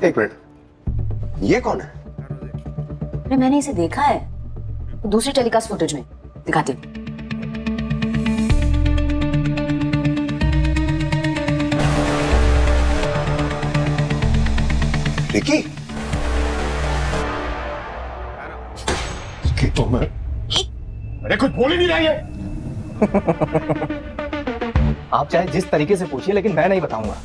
एक मिनट, ये कौन है? अरे मैंने इसे देखा है, दूसरी टेलीकास्ट फुटेज में, दिखाती हूँ। रिकी? तो मैं अरे कुछ बोल ही नहीं रही है। आप चाहे जिस तरीके से पूछिए, लेकिन मैं नहीं बताऊंगा।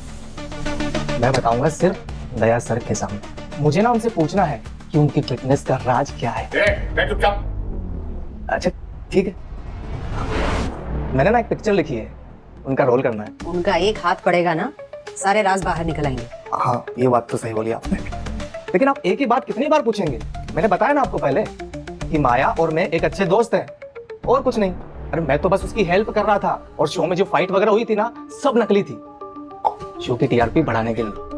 मैं बताऊंगा सिर्फ दया सर के सामने। मुझे ना उनसे पूछना है कि उनकी फिटनेस का राज क्या है। चुपचाप। अच्छा ठीक है, मैंने ना एक पिक्चर लिखी है, उनका रोल करना है। उनका एक हाथ पड़ेगा ना, सारे राज बाहर निकल आएंगे। हाँ ये बात तो सही बोली आपने, लेकिन आप एक ही बात कितनी बार पूछेंगे? मैंने बताया ना आपको पहले कि माया और मैं एक अच्छे दोस्त हैं, और कुछ नहीं। अरे मैं तो बस उसकी हेल्प कर रहा था, और शो में जो फाइट वगैरह हुई थी ना, सब नकली थी, शो की टीआरपी बढ़ाने के लिए।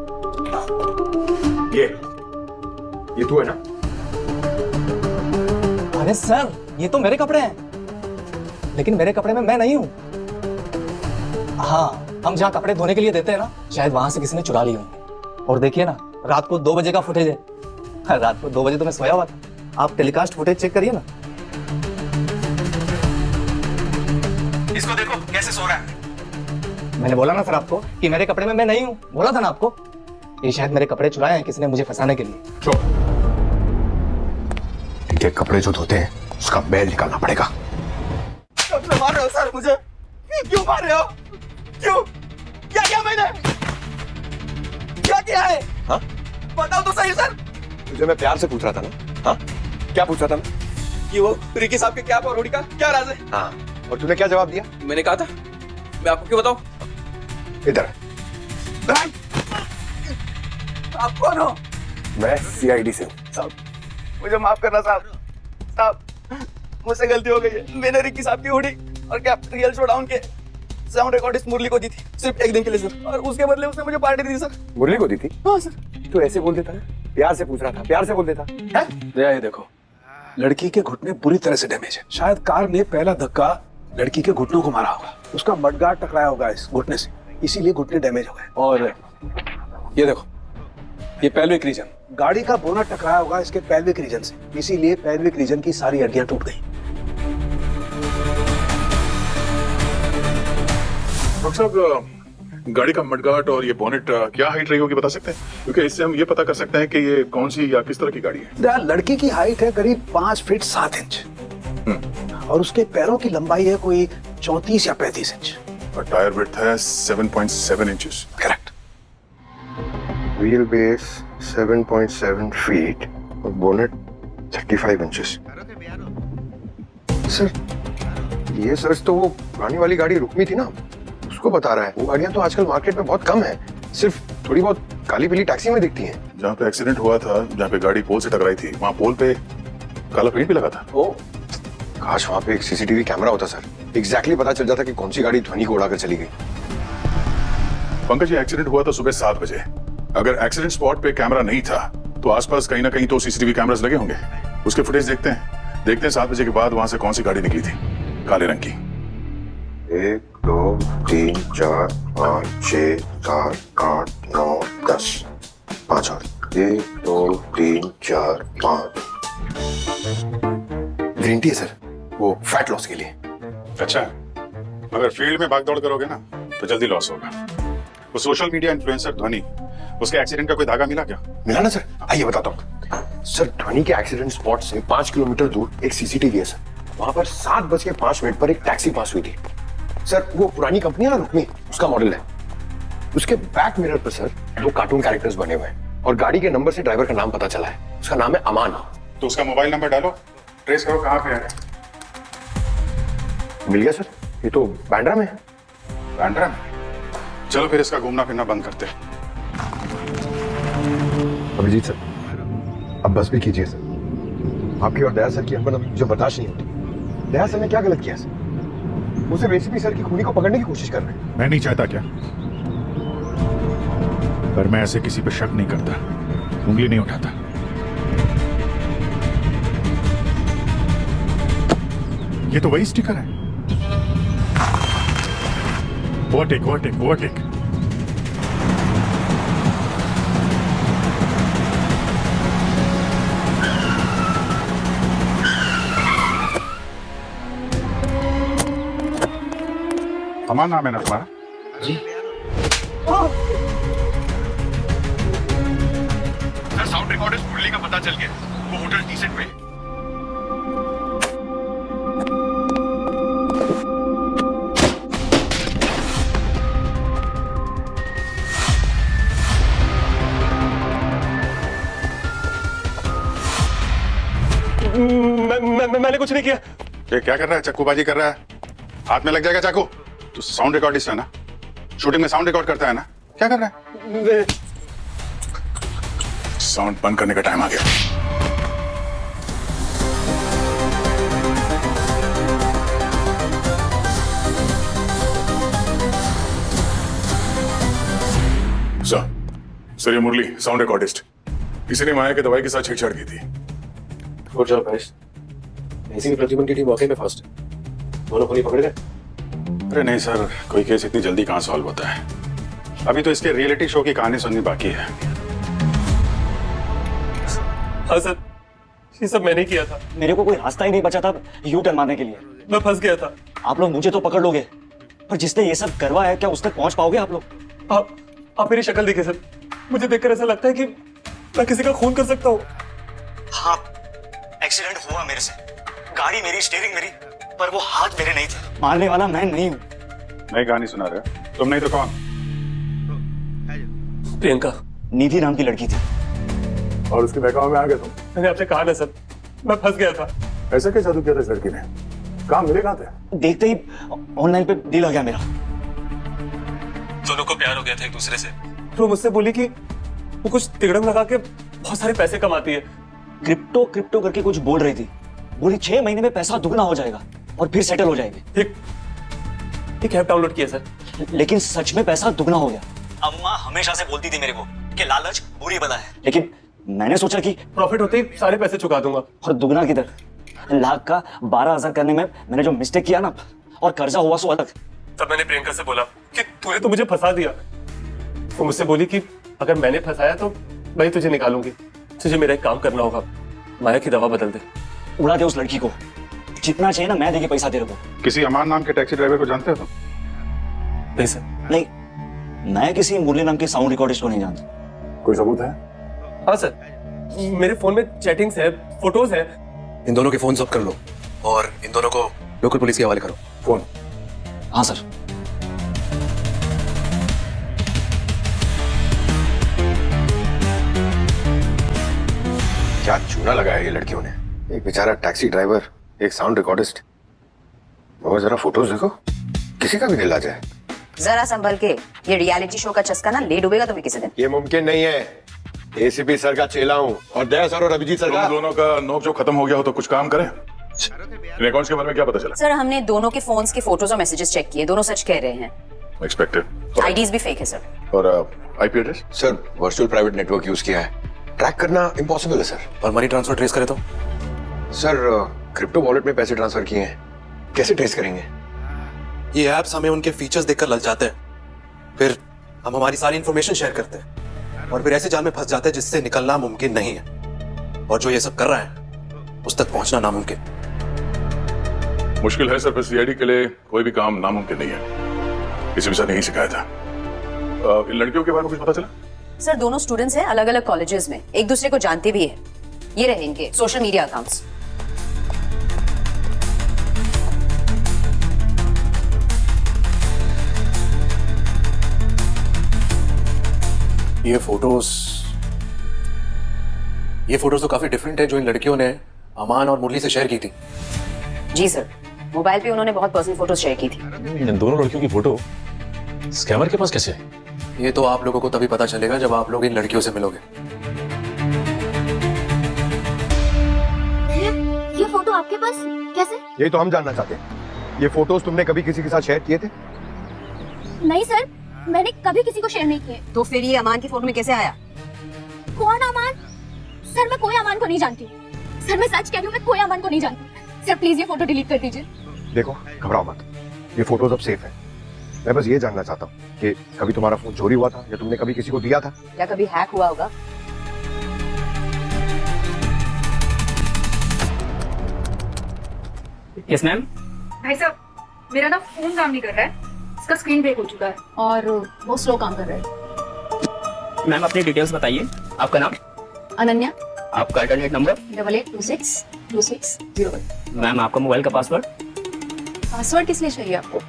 ये तू है ना? अरे सर, ये तो मेरे कपड़े हैं, लेकिन मेरे कपड़े में मैं नहीं हूँ। हाँ, हम जहाँ कपड़े धोने के लिए देते हैं ना, शायद वहां से किसी ने चुरा लिए होंगे। और देखिए ना, रात को 2 बजे का फुटेज है। रात को 2 बजे तो मैं सोया हुआ था। आप टेलीकास्ट फुटेज चेक करिए ना। इसको देखो कैसे सो रहा है। मैंने बोला ना सर आपको कि मेरे कपड़े में मैं नहीं हूँ, बोला था ना आपको। ये शायद मेरे कपड़े चुराए हैं किसी ने मुझे फंसाने के लिए। चुप। इनके कपड़े जो धोते हैं उसका बैल निकालना पड़ेगा। क्यों मार रहे हो सर मुझे? क्यों मार रहे हो? क्यों? क्या किया मैंने? क्या किया है? हाँ? बताओ तो सही सर। तुझे मैं प्यार से पूछ रहा था ना? हाँ? क्या पूछ रहा था मैं? कि वो रिकी साहब के क्या और रोडी का क्या राज है? हाँ, और तूने क्या जवाब दिया? मैंने कहा था, मैं आपको क्यों बताऊं? इधर। आप कौन हो? मैं सीआईडी से हूँ। साहब मुझे माफ करना साहब। साहब मुझसे गलती हो गई है। मैंने रिकी साहब की हुडी और कैप्टन रियल शोडाउन के साउंड रिकॉर्डिस्ट मुरली को दी थी, सिर्फ एक दिन के लिए सर, और उसके बदले उसने मुझे पार्टी दी सर। मुरली को दी थी? हाँ सर। तू ऐसे बोल देता है? प्यार से पूछ रहा था, प्यार से बोल देता है? ये देखो, लड़की के घुटने बुरी तरह से डैमेज है। शायद कार ने पहला धक्का लड़की के घुटनों को मारा होगा, उसका मडगार्ड टकराया होगा इस घुटने से, इसीलिए घुटने डैमेज हो गए। और ये देखो, ये पेल्विक रीजन, गाड़ी का बोनट टकराया होगा इसके पेल्विक रीजन से, इसीलिए पेल्विक रीजन की सारी हड्डियां टूट गई। डॉक्टर साहब, गाड़ी का मडगार्ड और ये बोनेट क्या हाइट रही होगी बता सकते हैं? क्योंकि इससे हम ये पता कर सकते हैं कि ये कौन सी या किस तरह की गाड़ी है। लड़की की हाइट है करीब 5 फीट 7 इंच और उसके पैरों की लंबाई है कोई 34 या 35 इंच। और टायर विड्थ है 7.7 inches. Correct. Wheel base 7.7 feet और बोनेट 35 इंचेस। सर, ये सर्च तो वो पुरानी वाली गाड़ी रुक्मी थी ना, उसको बता रहा है। वो गाड़ियां तो आजकल मार्केट में बहुत कम है, सिर्फ थोड़ी बहुत काली पीली टैक्सी में दिखती हैं। जहाँ पे एक्सीडेंट हुआ था, जहाँ पे गाड़ी पोल से टकराई थी, वहाँ पोल पे काला पेंट भी लगा था। ओ, काश वहाँ पे एक सीसीटीवी कैमरा होता सर, एग्जैक्टली पता चल जाता कि कौन सी गाड़ी ध्वनि को उड़ाकर चली गई। पंकज, ये एक्सीडेंट हुआ था सुबह 7 बजे। अगर एक्सीडेंट स्पॉट पे कैमरा नहीं था तो आसपास कहीं ना कहीं तो सीसीटीवी कैमरास लगे होंगे। उसके फुटेज देखते हैं 7 बजे के बाद वहां से कौन सी गाड़ी निकली थी काले रंग की। 1 2 3 4 5 6 7 8 9 10 5 और 1 2 3 4 5 ग्रीन टी है सर, वो फैट लॉस के लिए। अच्छा, अगर फील्ड में भागदौड़ करोगे ना तो जल्दी लॉस होगा। वो सोशल मीडिया इन्फ्लुएंसर ध्वनि, उसके एक्सीडेंट का कोई धागा मिला क्या? मिला ना सर, आइए बताता हूँ सर। ध्वनि के एक्सीडेंट स्पॉट से 5 किलोमीटर दूर एक सीसीटीवी है सर, वहां पर 7:05 पर एक टैक्सी पास हुई थी सर। वो पुरानी कंपनी है ना रुक्मी, उसका मॉडल है। उसके बैक मिरर पर सर 2 कार्टून कैरेक्टर्स बने हुए हैं और गाड़ी के नंबर से ड्राइवर का नाम पता चला है। उसका नाम है अमान। तो उसका मोबाइल नंबर डालो, ट्रेस करो कहाँ पे है। मिल गया सर, ये तो बांद्रा में है। बांद्रा में? चलो फिर इसका घूमना फिरना बंद करते हैं। अभिजीत सर, अब बस भी कीजिए सर। आपकी और दया सर की अनबन अब मुझे बर्दाश्त नहीं होती। दया सर ने क्या गलत किया सर? वो सिर्फ एसीपी सर की खूनी को पकड़ने की कोशिश कर रहे हैं। मैं नहीं चाहता क्या, पर मैं ऐसे किसी पे शक नहीं करता, उंगली नहीं उठाता। ये तो वही स्टिकर है। Overtake overtake overtake. अमान नाम है ना तुम्हारा? सर साउंड रिकॉर्डर मुरली का पता चल गया, वो होटल टी-सेट में। मैंने कुछ नहीं किया। ये क्या कर रहा है? चक्कूबाजी कर रहा है, हाथ में लग जाएगा चाकू। तू साउंड रिकॉर्डिस्ट है ना, शूटिंग में साउंड रिकॉर्ड करता है ना, क्या कर रहा है? साउंड बंद करने का टाइम आ गया। सर ये मुरली साउंड रिकॉर्डिस्ट, किसी ने माया के दवाई के साथ छेड़छाड़ की थी। Good job guys. ऐसी की प्रतिबंध की टीम मौके पे फर्स्ट है। दोनों को नहीं पकड़ गए? अरे नहीं सर, कोई केस इतनी जल्दी कहाँ सॉल्व होता है। अभी तो इसके रियलिटी शो की कहानी सुननी बाकी है। हाँ सर, ये सब मैंने किया था। मेरे को कोई रास्ता ही नहीं बचा था यू टर्न मारने के लिए। मैं फंस गया था। आप लोग मुझे तो पकड़ लोगे, पर जिसने ये सब करवाया क्या उस तक पहुंच पाओगे आप लोग? आप मेरी शक्ल देखिए सर, मुझे देखकर ऐसा लगता है कि मैं किसी का खून कर सकता हूँ। हाँ, एक्सीडेंट हुआ मेरे से, गाड़ी मेरी, स्टीयरिंग मेरी, पर वो हाथ मेरे नहीं थे। मारने वाला मैं नहीं हूँ। नई कहानी सुना रहे हो? तुम नहीं तो कौन? प्रियंका, निधि नाम की लड़की थी। और उसके बहकावे में आ गए तुम? मैंने आपसे कहा ना सर, मैं फंस गया था। ऐसा क्या जादू किया था इस लड़की ने? काम मिले कहाँ थे? देखते ही ऑनलाइन पे डील आ गया मेरा। दोनों को प्यार हो गया था एक दूसरे से। तो मुझसे बोली कि वो कुछ तिगड़म लगा के बहुत सारे पैसे कमाती है। क्रिप्टो क्रिप्टो करके कुछ बोल रही थी। बोली 6 महीने में पैसा दुगना हो जाएगा और फिर सेटल हो जाएंगे। एक ऐप डाउनलोड किया सर, लेकिन सच में पैसा दुगना हो गया। अम्मा हमेशा से बोलती थी मेरे को कि लालच बुरी बला है, लेकिन मैंने सोचा कि प्रॉफिट होते ही सारे पैसे चुका दूंगा। और दुगना किधर, लाख का 12,000 करने में मैंने जो मिस्टेक किया ना, और कर्जा हुआ सो अलग। तब मैंने प्रियंका से बोला कि तूने तो मुझे फंसा दिया। वो मुझसे बोली कि अगर मैंने फंसाया तो मैं तुझे निकालूंगी। तुझे मेरा एक काम करना होगा, माया की दवा बदल दे। उड़ा दे उस लड़की को, जितना चाहिए ना मैं देके पैसा दे रहा हूँ। किसी अमान नाम के टैक्सी ड्राइवर को जानते हो तुम? नहीं सर। नहीं, मैं किसी मुरली नाम के साउंड रिकॉर्डिस्ट को नहीं जानता। कोई सबूत है? हाँ सर, मेरे फोन में चैटिंग्स है, फोटोज है। इन दोनों के फोन सब कर लो और इन दोनों को लोकल पुलिस के हवाले करो। फोन? हाँ सर। क्या चूना लगाया ये लड़कियों ने। एक बेचारा टैक्सी ड्राइवर, एक साउंड रिकॉर्डिस्ट। और जरा फोटोज देखो, किसी का भी दिल आ जाए। जरा संभल के, ये रियलिटी शो का चस्का ना ले डूबेगा तुम्हें किसी दिन। ये मुमकिन नहीं है। एसीपी सर का चेला हूँ और दया सर और अभिजीत सर तुम का। दोनों का नोक जो खत्म हो गया हो तो कुछ काम करें। इन अकाउंट्स के बारे में क्या पता चला? सर हमने दोनों के फोन्स के फोटोज और मैसेजेस चेक किए, दोनों सच कह रहे हैं। एक्सपेक्टेड। आईडीज भी फेक है सर। और IP address? Sir virtual private network use किया है, ट्रैक करना इम्पॉसिबल है सर। और मनी ट्रांसफर ट्रेस करे तो? सर क्रिप्टो वॉलेट में पैसे ट्रांसफर किए हैं, कैसे ट्रेस करेंगे? ये ऐप्स हमें उनके फीचर्स देखकर ललचाते हैं, फिर हम हमारी सारी इंफॉर्मेशन शेयर करते हैं और फिर ऐसे जाल में फंस जाते हैं जिससे निकलना मुमकिन नहीं है। और जो ये सब कर रहा है उस तक पहुंचना नामुमकिन। मुश्किल है सर, पर सीआईडी के लिए कोई भी काम नामुमकिन नहीं है। किसी भी सर ने यही सिखाया था। इन लड़कियों के बारे में कुछ पता चला? सर दोनों स्टूडेंट्स हैं अलग अलग कॉलेजेस में, एक दूसरे को जानते भी है। ये रहे इनके सोशल मीडिया अकाउंट्स। ये फोटोज तो काफी डिफरेंट है जो इन लड़कियों ने अमान और मुरली से शेयर की थी। जी सर, मोबाइल पे उन्होंने बहुत पर्सनल फोटोज शेयर की थी। इन दोनों लड़कियों की फोटो स्कैमर के पास कैसे है? ये तो आप लोगों को तभी पता चलेगा जब आप लोग इन लड़कियों से मिलोगे। ये फोटो आपके पास कैसे? यही तो हम जानना चाहते हैं। ये फोटोज तुमने कभी किसी के साथ शेयर किए थे? नहीं सर, मैंने कभी किसी को शेयर नहीं किए। तो फिर ये अमान की फोटो में कैसे आया? कौन अमान? सर मैं कोई अमान को नहीं जानती। सर मैं सच कह रही हूँ, मैं कोई अमान को नहीं जानती। सर प्लीज ये फोटो डिलीट कर दीजिए। देखो घबराओ मत, ये फोटोज अब सेफ है। मैं बस ये जानना चाहता हूँ कि कभी तुम्हारा फोन चोरी हुआ था या तुमने कभी किसी को दिया था? या कभी हैक हुआ होगा? Yes ma'am. भाई साहब, मेरा ना फोन काम नहीं कर रहा है। इसका स्क्रीन ब्रेक हो चुका है और वो स्लो काम कर रहा है। मैम अपनी डिटेल्स बताइए। आपका नाम? अनन्या, आपका इंटरनेट नंबर? 88262601। मैम आपका मोबाइल का पासवर्ड? पासवर्ड किस लिए चाहिए आपको?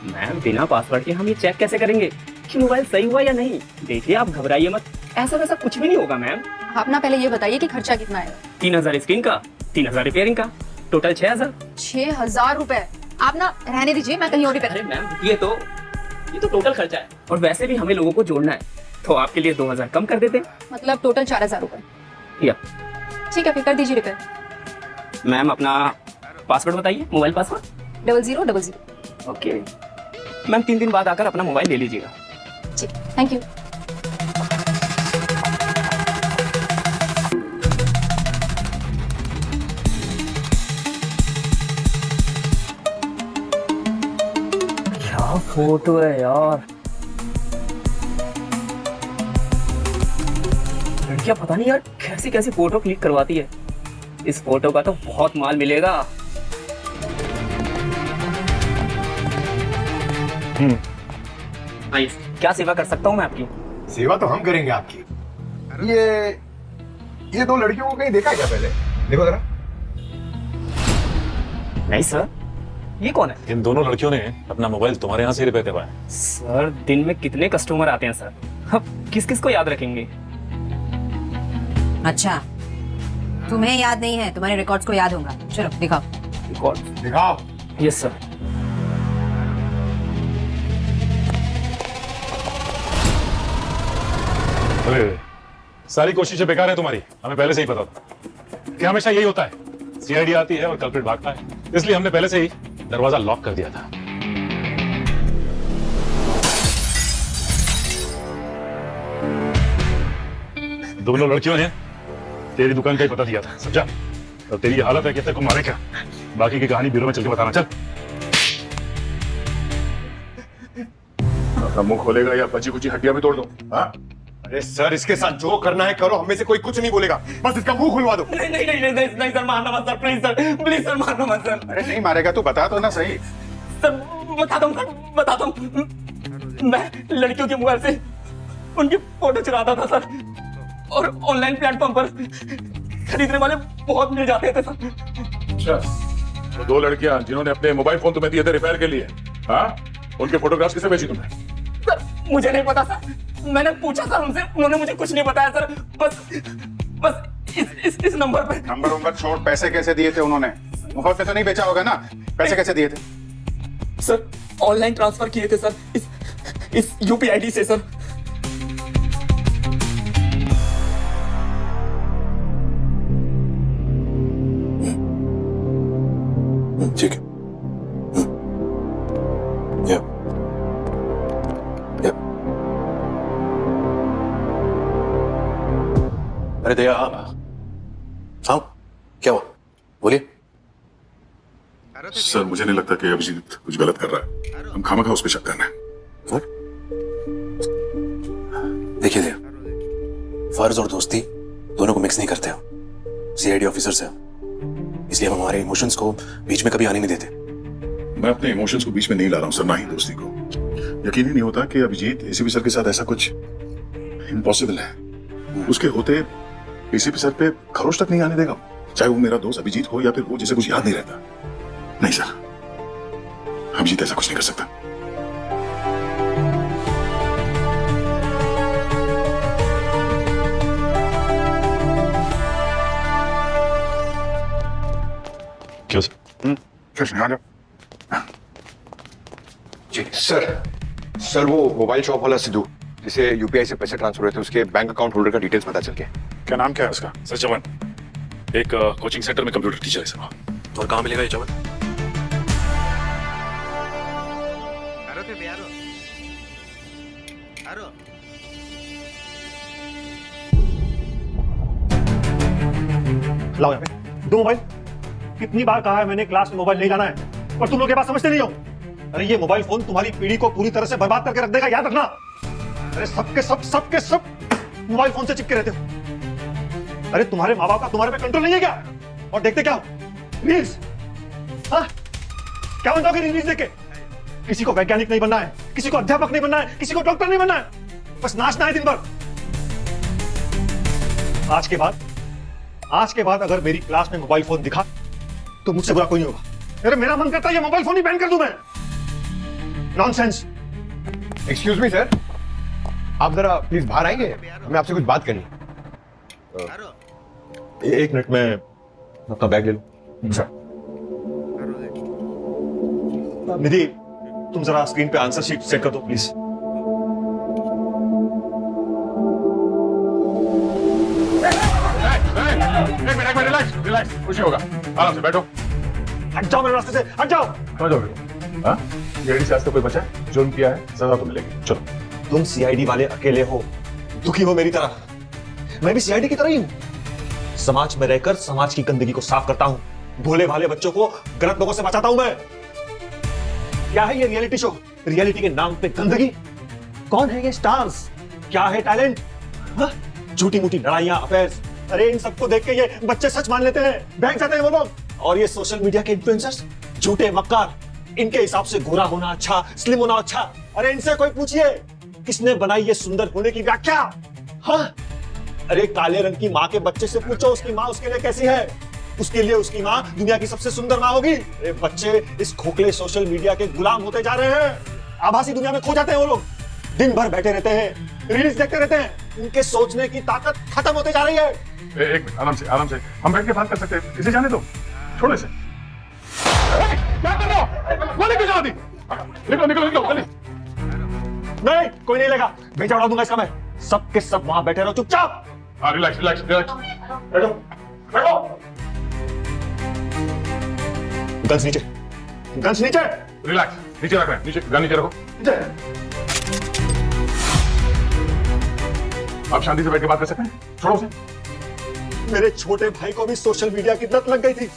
मैम बिना पासवर्ड के हम ये चेक कैसे करेंगे कि मोबाइल सही हुआ या नहीं? देखिए आप घबराइए मत, ऐसा वैसा कुछ भी नहीं होगा मैम। आप ना पहले ये बताइए कि खर्चा कितना आएगा। 3000 स्क्रीन का, 3000 रिपेयरिंग का, टोटल 6000। 6000 रुपए? आप ना रहने दीजिए, मैं कहीं और अरे मैम ये तो टोटल खर्चा है, और वैसे भी हमें लोगों को जोड़ना है, तो आपके लिए 2000 कम कर देते। मतलब टोटल 4000 रुपए। या ठीक है, फिर कर दीजिए रिपेयर। मैम अपना पासवर्ड बताइए, मोबाइल पासवर्ड? 0000। ओके मैम 3 दिन बाद आकर अपना मोबाइल ले लीजिएगा। ठीक, थैंक यू। क्या फोटो है यार, लड़कियां पता नहीं यार कैसी कैसी फोटो क्लिक करवाती है। इस फोटो का तो बहुत माल मिलेगा। आइए, क्या सेवा कर सकता हूँ मैं आपकी? सेवा तो हम करेंगे आपकी। ये दो लड़कियों को कहीं देखा है क्या पहले? देखो जरा। नहीं सर, ये कौन है? इन दोनों लड़कियों ने अपना मोबाइल तुम्हारे यहाँ से रिपेयर करवाया। सर दिन में कितने कस्टमर आते हैं सर, अब किस किस को याद रखेंगे? अच्छा, तुम्हें याद नहीं है, तुम्हारे रिकॉर्ड्स को याद होगा। चलो दिखाओ। रिकॉर्ड दिखाओ। Yes sir. अरे सारी कोशिशें बेकार है तुम्हारी, हमें पहले से ही पता था कि हमेशा यही होता है। सीआईडी आती है और कल्प्रिट भागता है, इसलिए हमने पहले से ही दरवाजा लॉक कर दिया था। दोनों लड़कियों ने तेरी दुकान का ही पता दिया था, समझा? और तेरी हालत है कि तेरे को मारे क्या? बाकी की कहानी ब्यूरो में चल के बताना। चल अपना मुंह खोलेगा या बची कुची हड्डियां भी तोड़ दो। हाँ? अरे सर, इसके साथ जो करना है करो, हमें से कोई कुछ नहीं बोलेगा, बस इसका मुंह खुलवा दो। नहीं नहीं नहीं नहीं नहीं सर, मारना मत सर, प्लीज सर मारना मत सर। अरे नहीं मारेगा तो बता तो ना सही। सर बताता हूँ मैं लड़कियों के मोबाइल से उनकी फोटो चुराता था सर, और ऑनलाइन प्लेटफॉर्म पर खरीदने वाले बहुत मिल जाते थे सर। अच्छा, तो दो लड़कियां जिन्होंने अपने मोबाइल फोन तुम्हें दिए थे रिपेयर के लिए, हाँ, उनके फोटोग्राफ्स किसे भेजी तुमने? सर मुझे नहीं पता सर, मैंने पूछा सर उनसे, उन्होंने मुझे कुछ नहीं बताया सर। बस इस नंबर पे। नंबर छोड़, पैसे कैसे दिए थे उन्होंने? मुफ्त में तो नहीं बेचा होगा ना? पैसे कैसे दिए थे? सर ऑनलाइन ट्रांसफर किए थे सर, इस यूपीआई आईडी से सर। ठीक है। अरे दया, हाँ क्या हुआ, बोलिए। सर मुझे नहीं लगता कि अभिजीत कुछ गलत कर रहा है, हम खामखा उस पर शक करना है। देखिए दया, फर्ज और दोस्ती दोनों को मिक्स नहीं करते हम, सीआईडी ऑफिसर से, इसलिए हम हमारे इमोशंस को बीच में कभी आने नहीं देते। मैं अपने इमोशंस को बीच में नहीं ला रहा हूँ सर, ना ही दोस्ती को। यकीन ही नहीं होता कि अभिजीत एसीपी सर के साथ ऐसा कुछ इम्पॉसिबल है। उसके होते एसीपी सर पे खरोच तक नहीं आने देगा, चाहे वो मेरा दोस्त अभिजीत हो या फिर वो जिसे कुछ याद नहीं रहता। नहीं सर, अभिजीत ऐसा कुछ नहीं कर सकता। क्यों सर? जी सर वो मोबाइल शॉप वाला सिद्धू जिसे यूपीआई से पैसे ट्रांसफर हुए थे, उसके बैंक अकाउंट होल्डर का डिटेल्स पता चल गया। क्या नाम क्या है उसका? सर चमन, एक कोचिंग सेंटर में कंप्यूटर टीचर है सर। और कहाँ मिलेगा ये चमन? लाओ यहाँ पे 2 मोबाइल। कितनी बार कहा है मैंने क्लास में मोबाइल नहीं लाना है, पर तुम लोग के पास समझते नहीं हो। अरे ये मोबाइल फोन तुम्हारी पीढ़ी को पूरी तरह से बर्बाद करके रख देगा, याद रखना। अरे सबके सब मोबाइल फोन से चिपके रहते हो। अरे तुम्हारे माँ बाप का तुम्हारे पे कंट्रोल नहीं है क्या? और देखते क्या हो? रील्स। हाँ, क्या बन जाओगे रील्स देख के? किसी को वैज्ञानिक नहीं बनना है, किसी को अध्यापक नहीं बनना है, किसी को डॉक्टर नहीं बनना है, बस नाचना है दिन भर। आज के बाद अगर मेरी क्लास में मोबाइल फोन दिखा तो मुझसे बुरा कोई नहीं होगा। अरे मेरा मन करता है ये मोबाइल फोन ही बैन कर दूं मैं। नॉनसेंस। एक्सक्यूज मी सर, आप जरा प्लीज बाहर आएंगे, हमें आपसे कुछ बात करनी। एक मिनट में अपना बैग ले लूं। निधि, तुम जरा स्क्रीन पे आंसर शीट सेट कर दो प्लीज। एक मिनट रिलैक्स रिलैक्स, कुछ नहीं होगा, आराम से बैठो। हट जाओ मेरे रास्ते से, हट जाओ। कहाँ जाओगे? हाँ, सीआईडी से आज तक कोई बचा है? जुर्म किया है, सजा तो मिलेगी। चलो। तुम सीआईडी वाले अकेले हो, दुखी हो मेरी तरह। मैं भी सीआईडी की तरह ही हूं। समाज में रहकर समाज की गंदगी को साफ करता हूं, भोले भाले बच्चों को गलत लोगों से बचाता हूं मैं। क्या है ये रियलिटी शो? रियलिटी के नाम पे गंदगी। कौन है ये स्टार्स? क्या है टैलेंट? झूठी मूठी लड़ाइयां, अफेयर्स। अरे इन सबको देख के ये बच्चे सच मान लेते हैं, बहक जाते हैं वो लोग। और ये सोशल मीडिया के इन्फ्लुएंसर्स, झूठे मक्कार, इनके हिसाब से गोरा होना अच्छा, स्लिम होना अच्छा। अरे इनसे कोई पूछिए किसने बनाई ये सुंदर होने की व्याख्या? हाँ, अरे काले रंग की माँ के बच्चे से पूछो उसकी माँ उसके लिए कैसी है। उसके लिए उसकी माँ दुनिया की सबसे सुंदर माँ होगी। अरे बच्चे इस खोखले सोशल मीडिया के गुलाम होते जा रहे हैं। आभासी दुनिया में खो जाते हैं वो लोग, दिन भर बैठे रहते हैं, रील्स देखते रहते हैं। उनके सोचने की ताकत खत्म होते जा रही है। एक मिनट, आराम से हम बैठ के बात कर सकते हैं, इसे जाने दो, छोड़ो इसे। क्या कर रहे हो? गोली क्यों चला दी? निकलो गोली। नहीं, कोई नहीं लेगा, भेजा उड़ा दूंगा इसका मैं। सबके सब वहां बैठे रहो चुपचाप। हाँ, रिलैक्स। बैठो। गन्स नीचे, गन्स नीचे। रिलैक्स, नीचे रख रहे हैं, नीचे गन नीचे रखो। आप शांति से बैठ के बात कर सकते हैं, छोड़ो उसे। मेरे छोटे भाई को भी सोशल मीडिया की लत लग गई थी।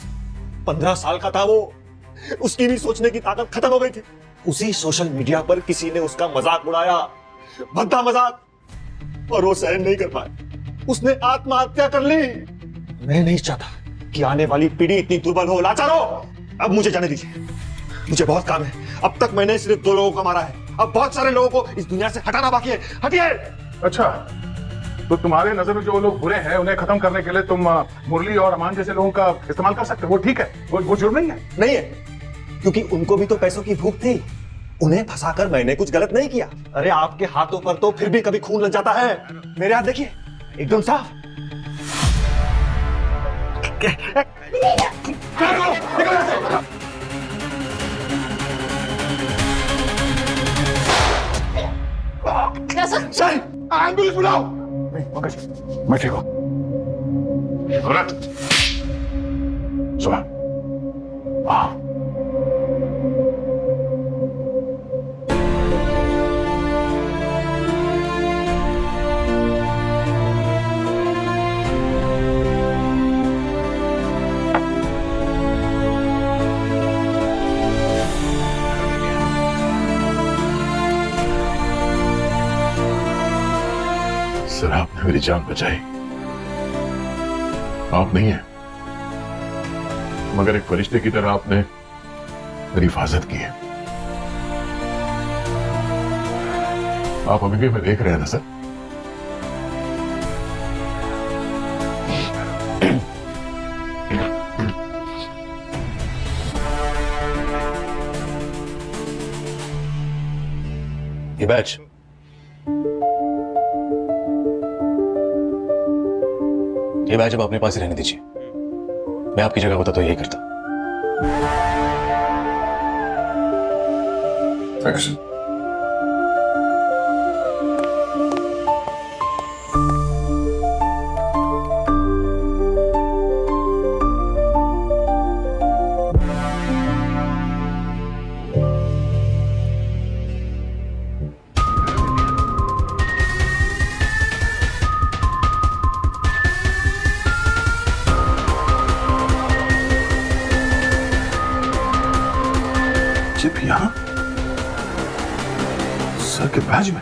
15 साल का था वो, उसकी भी सोचने की ताकत खत्म हो गई थी। उसी सोशल मीडिया पर किसी ने उसका मजाक उड़ाया, भद्दा मजाक, और वो सहन नहीं कर पाया, उसने आत्महत्या कर ली। मैं नहीं चाहता कि आने वाली पीढ़ी इतनी दुर्बल हो, लाचार हो। अब मुझे जाने दीजिए, मुझे बहुत काम है। अब तक मैंने सिर्फ 2 लोगों को मारा है, अब बहुत सारे लोगों को इस दुनिया से हटाना बाकी है। हटिए। अच्छा, तो तुम्हारे नजर में जो लोग बुरे हैं उन्हें खत्म करने के लिए तुम मुरली और अमान जैसे लोगों का इस्तेमाल कर सकते हो, वो ठीक है, वो जुर्म नहीं है। नहीं है, क्योंकि उनको भी तो पैसों की भूख थी। उन्हें फंसाकर मैंने कुछ गलत नहीं किया। अरे आपके हाथों पर तो फिर भी कभी खून लग जाता है, मेरे हाथ देखिए एकदम साफ। सर, एम्बुलेंस बुलाओ। पंकज, मैं ठीक हूं। औरत, सुबह। सर, आपने मेरी जान बचाई। आप नहीं है, मगर एक फरिश्ते की तरह आपने मेरी हिफाजत की है। आप अभी भी हमें देख रहे हैं ना सर? ये बैच अब अपने पास ही रहने दीजिए। मैं आपकी जगह होता तो यही करता। चिप यहाँ सर के बैज में।